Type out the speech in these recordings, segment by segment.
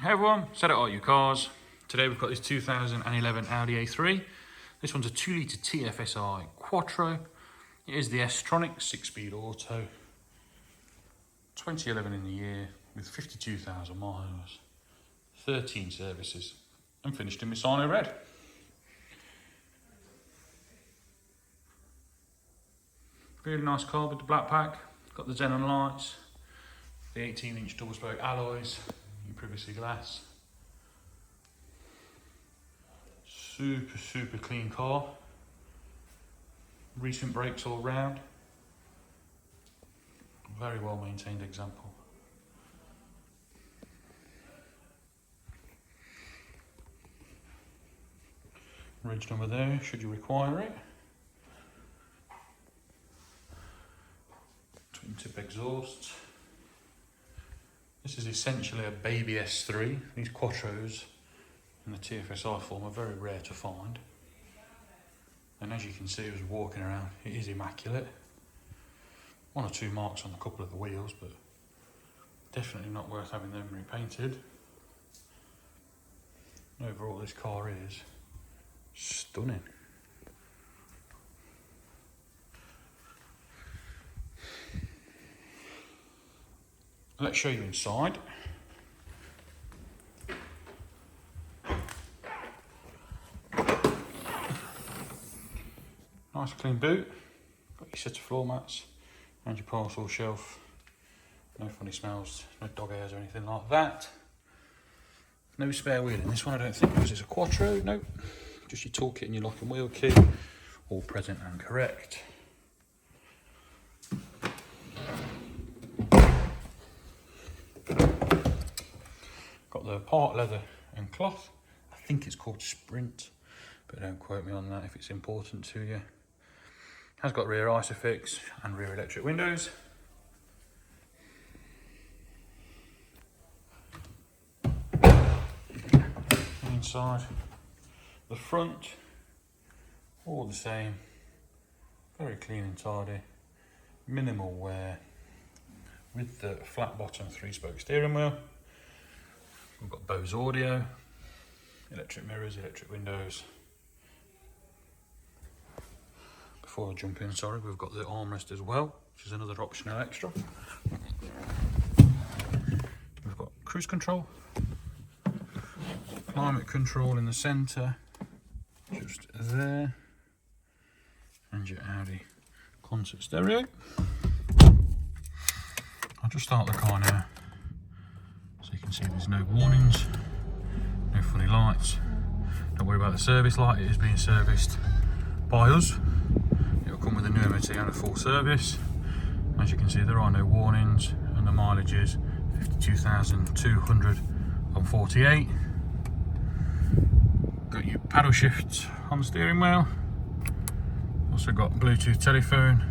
Hey everyone, Set It All You Cars. Today we've got this 2011 Audi A3. This one's a 2-litre Tfsi Quattro. It is the S-Tronic 6-speed auto. 2011 in the year with 52,000 miles, 13 services, and finished in Misano red. Really nice car with the black pack. Got the xenon lights, the 18-inch double spoke alloys, your privacy glass. Super clean car. Recent brakes all round. Very well maintained example. Reg number there, should you require it. Twin tip exhausts. This is essentially a baby S3. These Quattros in the TFSI form are very rare to find. And as you can see, as we're walking around, it is immaculate. One or two marks on a couple of the wheels, but definitely not worth having them repainted. Overall, this car is stunning. Let's show you inside. Nice clean boot. Got your set of floor mats and your parcel shelf. No funny smells, no dog hairs or anything like that. No spare wheel in this one, I don't think, because it's a Quattro. Nope. Just your toolkit and your lock and wheel key. All present and correct. Got the part leather and cloth. I think it's called Sprint, but don't quote me on that if it's important to you. Has got rear Isofix and rear electric windows. Inside, the front, all the same. Very clean and tidy. Minimal wear with the flat bottom 3-spoke steering wheel. We've got Bose audio, electric mirrors, electric windows. Before I jump in, sorry, we've got the armrest as well, which is another optional extra. We've got cruise control, climate control in the centre, just there, and your Audi concert stereo. I'll just start the car now. So you can see there's no warnings, no funny lights. Don't worry about the service light, it is being serviced by us. It'll come with a new MOT and a full service. As you can see, there are no warnings and the mileage is 52,248. Got your paddle shift on the steering wheel. Also got Bluetooth telephone.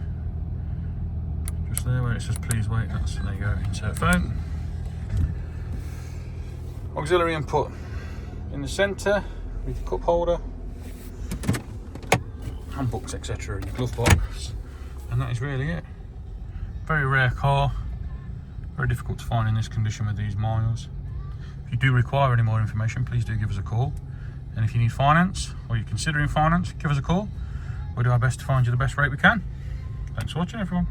Just there where it says please wait, that's, there you go, insert phone. Auxiliary input in the centre with your cup holder and books, etc. in your glove box, and that is really it. Very rare car, very difficult to find in this condition with these miles. If you do require any more information, please do give us a call, and if you need finance or you're considering finance, give us a call. We'll do our best to find you the best rate we can. Thanks for watching, everyone.